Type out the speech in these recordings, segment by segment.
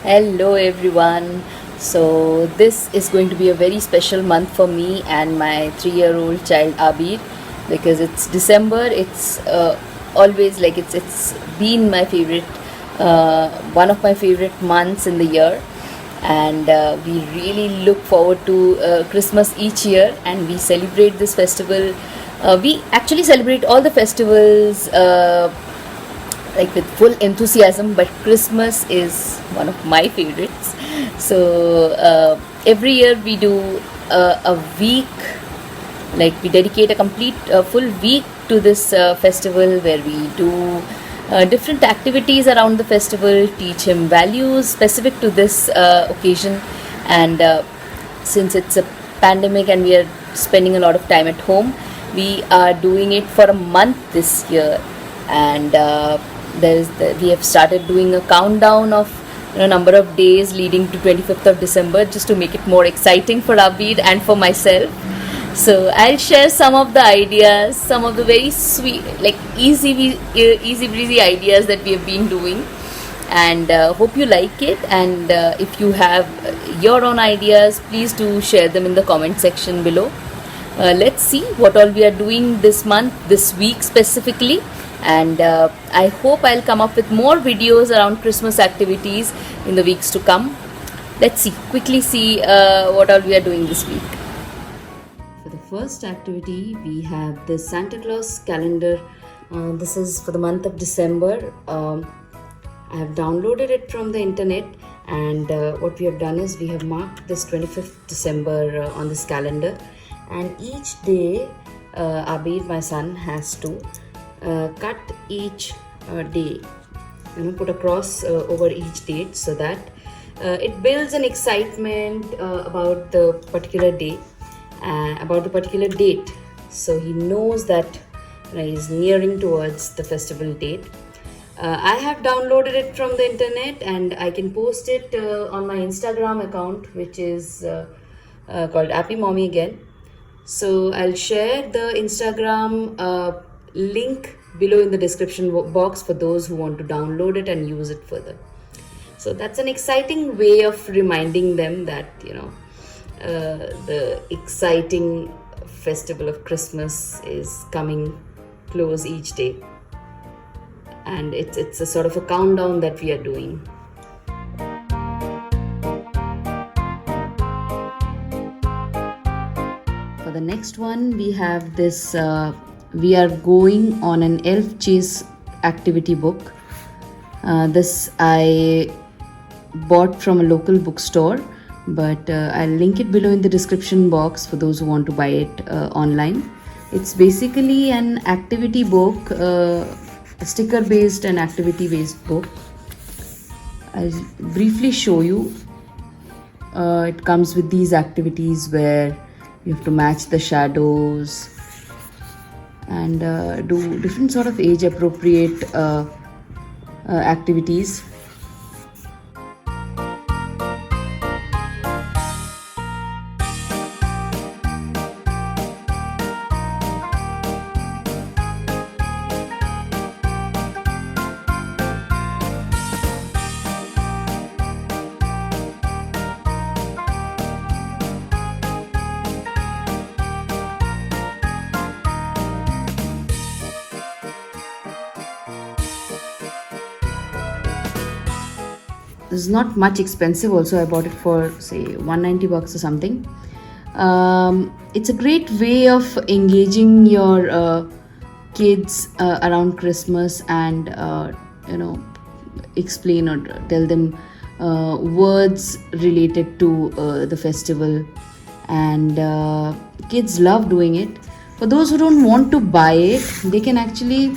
Hello everyone. So this is going to be a very special month for me and my 3-year-old child Abir because it's December. It's always like it's been my favorite, one of my favorite months in the year, and we really look forward to Christmas each year, and we celebrate this festival. We actually celebrate all the festivals. Like with full enthusiasm, but Christmas is one of my favorites. So every year we do a week, like we dedicate a complete full week to this festival, where we do different activities around the festival, teach him values specific to this occasion. And since it's a pandemic and we are spending a lot of time at home, we are doing it for a month this year. And we have started doing a countdown of number of days leading to 25th of December, just to make it more exciting for Abid and for myself. So I'll share some of the ideas, some of the very sweet, like easy breezy ideas that we have been doing, and hope you like it. And if you have your own ideas, please do share them in the comment section below. Let's see what all we are doing this month, this week specifically. And I hope I'll come up with more videos around Christmas activities in the weeks to come. Let's quickly see what all we are doing this week. For the first activity, we have the Santa Claus calendar. This is for the month of December. I have downloaded it from the internet, and what we have done is we have marked this 25th December on this calendar, and each day Abir, my son, has to cut each day, put a cross over each date, so that it builds an excitement about the particular day, about the particular date, so he knows that he's nearing towards the festival date. I have downloaded it from the internet, and I can post it on my Instagram account, which is called Appy Mommy again. So I'll share the Instagram link below in the description box for those who want to download it and use it further. So that's an exciting way of reminding them that the exciting festival of Christmas is coming close each day, and it's a sort of a countdown that we are doing. For the next one, we have this we are going on an elf chase activity book. This I bought from a local bookstore, but I'll link it below in the description box for those who want to buy it online. It's basically an activity book, a sticker based and activity based book. I'll briefly show you. It comes with these activities where you have to match the shadows and do different sort of age appropriate activities. This is not much expensive also. I bought it for say $190 or something. It's a great way of engaging your kids around Christmas, and explain or tell them words related to the festival, and kids love doing it. For those who don't want to buy it, they can actually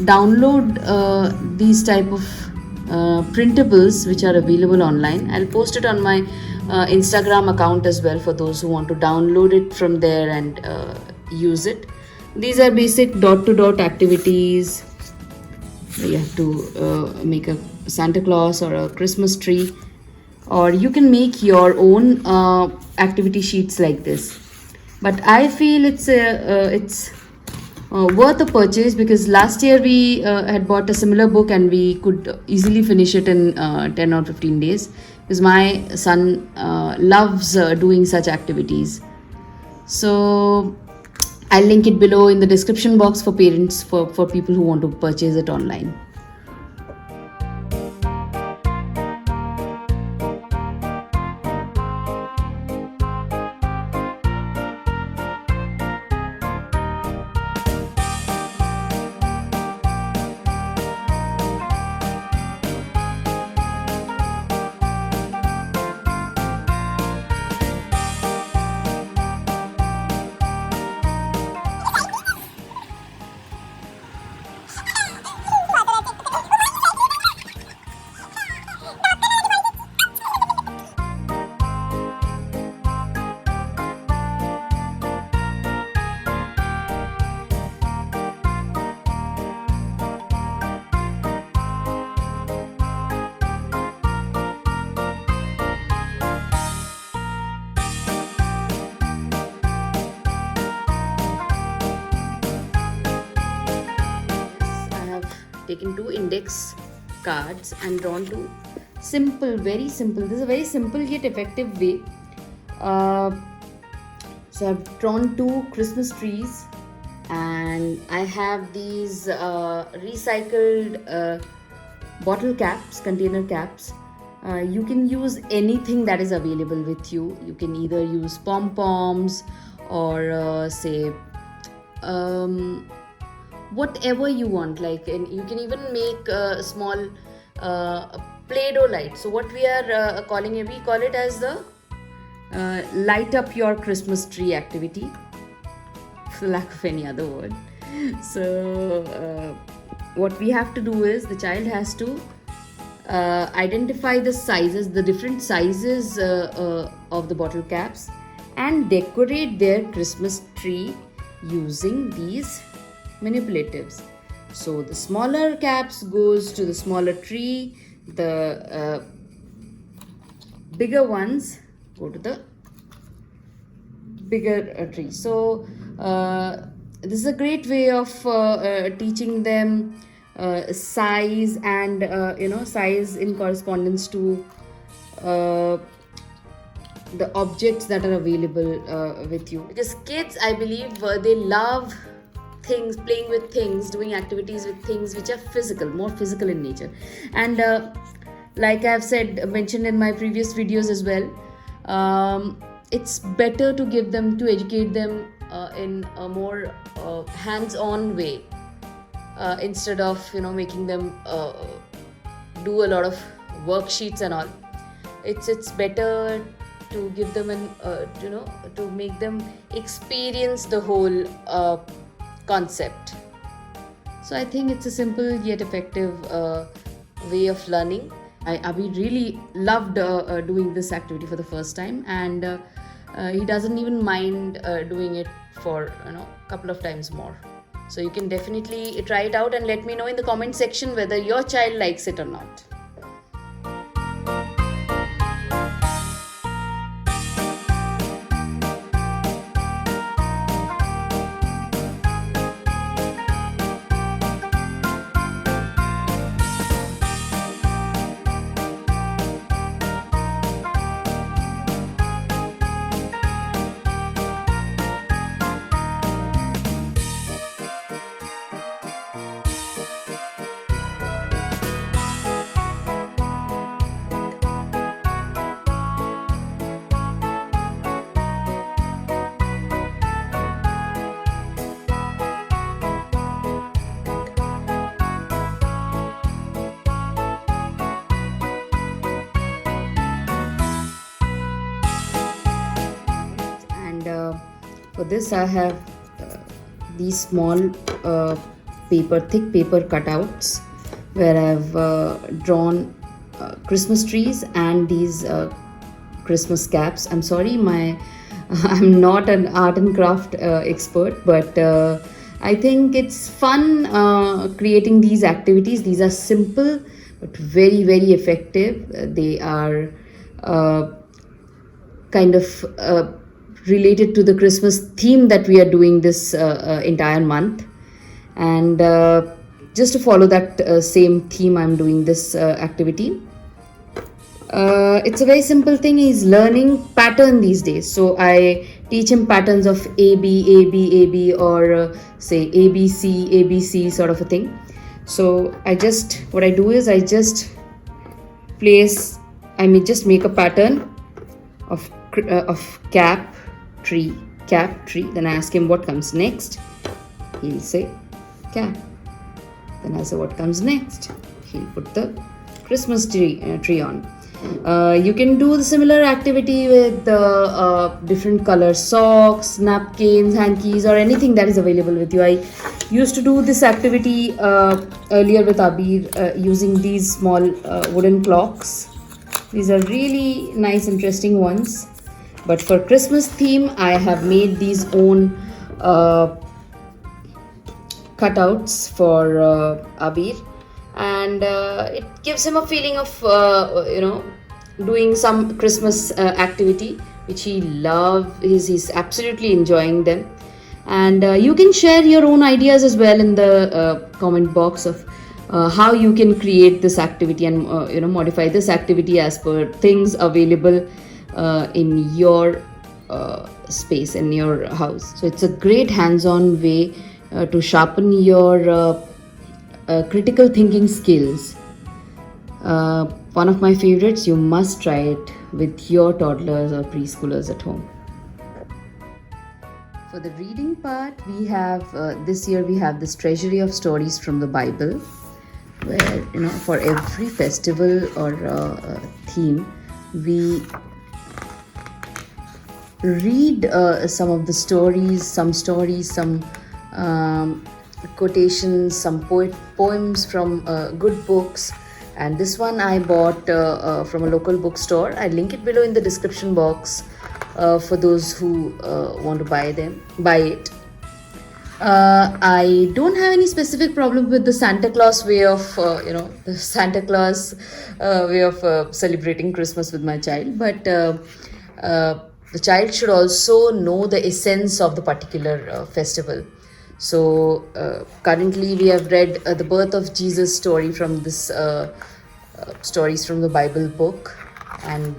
download these type of printables which are available online. I'll post it on my Instagram account as well for those who want to download it from there and use it. These are basic dot to dot activities. You have to make a Santa Claus or a Christmas tree, or you can make your own activity sheets like this. But I feel it's worth a purchase, because last year we had bought a similar book and we could easily finish it in 10 or 15 days, because my son loves doing such activities. So I'll link it below in the description box for parents, for people who want to purchase it online. I have taken 2 index cards and drawn 2 simple, very simple. This is a very simple yet effective way. So I've drawn 2 Christmas trees, and I have these recycled bottle caps, container caps. You can use anything that is available with you. You can either use pom-poms or say whatever you want, like, and you can even make a small play-doh light. So what we are calling it, we call it as the light up your Christmas tree activity, for lack of any other word. So what we have to do is, the child has to identify the sizes, the different sizes of the bottle caps, and decorate their Christmas tree using these manipulatives. So the smaller caps goes to the smaller tree, the bigger ones go to the bigger tree. So this is a great way of teaching them size, and size in correspondence to the objects that are available with you, because kids, I believe, they love things, playing with things, doing activities with things which are physical, more physical in nature. And like I've mentioned in my previous videos as well, it's better to give them, to educate them in a more hands-on way, instead of making them do a lot of worksheets and all. It's better to give them to make them experience the whole concept. So I think it's a simple yet effective way of learning. Abhi really loved doing this activity for the first time, and he doesn't even mind doing it for a couple of times more. So you can definitely try it out and let me know in the comment section whether your child likes it or not. For this I have these small thick paper cutouts where I've drawn Christmas trees and these Christmas caps. I'm sorry, I'm not an art and craft expert, but I think it's fun creating these activities. These are simple but very, very effective. They are kind of related to the Christmas theme that we are doing this entire month. And just to follow that same theme, I'm doing this activity. It's a very simple thing. He's learning pattern these days, so I teach him patterns of A B, or say ABC sort of a thing. So what I do is I just place I may just make a pattern of cap tree. Then I ask him what comes next. He'll say cap. Then I say what comes next. He'll put the Christmas tree on. You can do the similar activity with different color socks, napkins, hankies, or anything that is available with you. I used to do this activity earlier with Abir using these small wooden clocks. These are really nice, interesting ones. But for Christmas theme, I have made these own cutouts for Abir, and it gives him a feeling of doing some Christmas activity which he loves. He's absolutely enjoying them. And you can share your own ideas as well in the comment box of how you can create this activity and modify this activity as per things available in your space, in your house. So it's a great hands-on way to sharpen your critical thinking skills. One of my favorites. You must try it with your toddlers or preschoolers at home. For the reading part, we have this year we have this treasury of stories from the Bible, where for every festival or theme we read some of the stories, some quotations, some poems from good books. And this one I bought from a local bookstore. I link it below in the description box for those who want to buy it. I don't have any specific problem with the Santa Claus way of celebrating Christmas with my child, but the child should also know the essence of the particular festival. So currently we have read the birth of Jesus story from this stories from the Bible book, and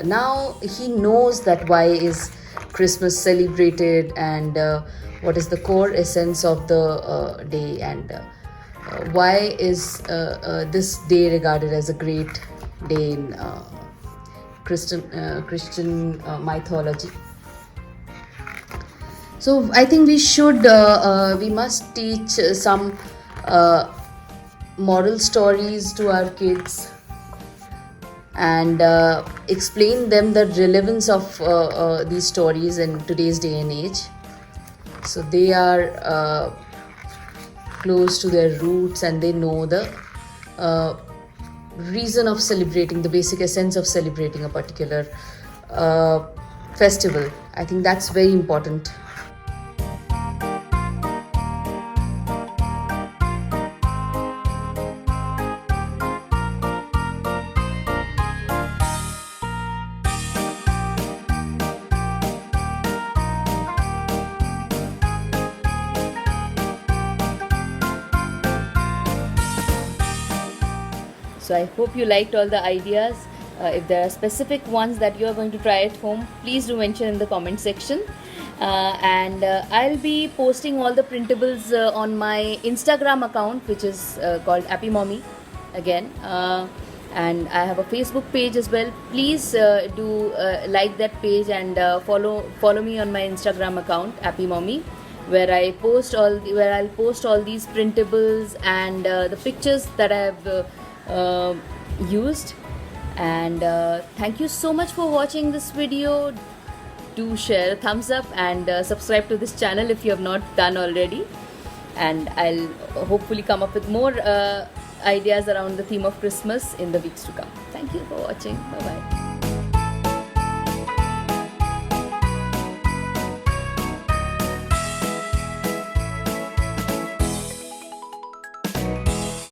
now he knows that why is Christmas celebrated, and what is the core essence of the day, and why is this day regarded as a great day in Christian mythology. So I think we must teach some moral stories to our kids, and explain them the relevance of these stories in today's day and age, so they are close to their roots and they know the reason of celebrating, the basic essence of celebrating a particular festival. I think that's very important. So I hope you liked all the ideas. If there are specific ones that you are going to try at home, please do mention in the comment section. And I'll be posting all the printables on my Instagram account, which is called Appy Mommy again. And I have a Facebook page as well. Please do like that page and follow me on my Instagram account, Appy Mommy, where I'll post all these printables and the pictures that I have used. And thank you so much for watching this video. Do share a thumbs up and subscribe to this channel if you have not done already, and I'll hopefully come up with more ideas around the theme of Christmas in the weeks to come. Thank you for watching. Bye bye.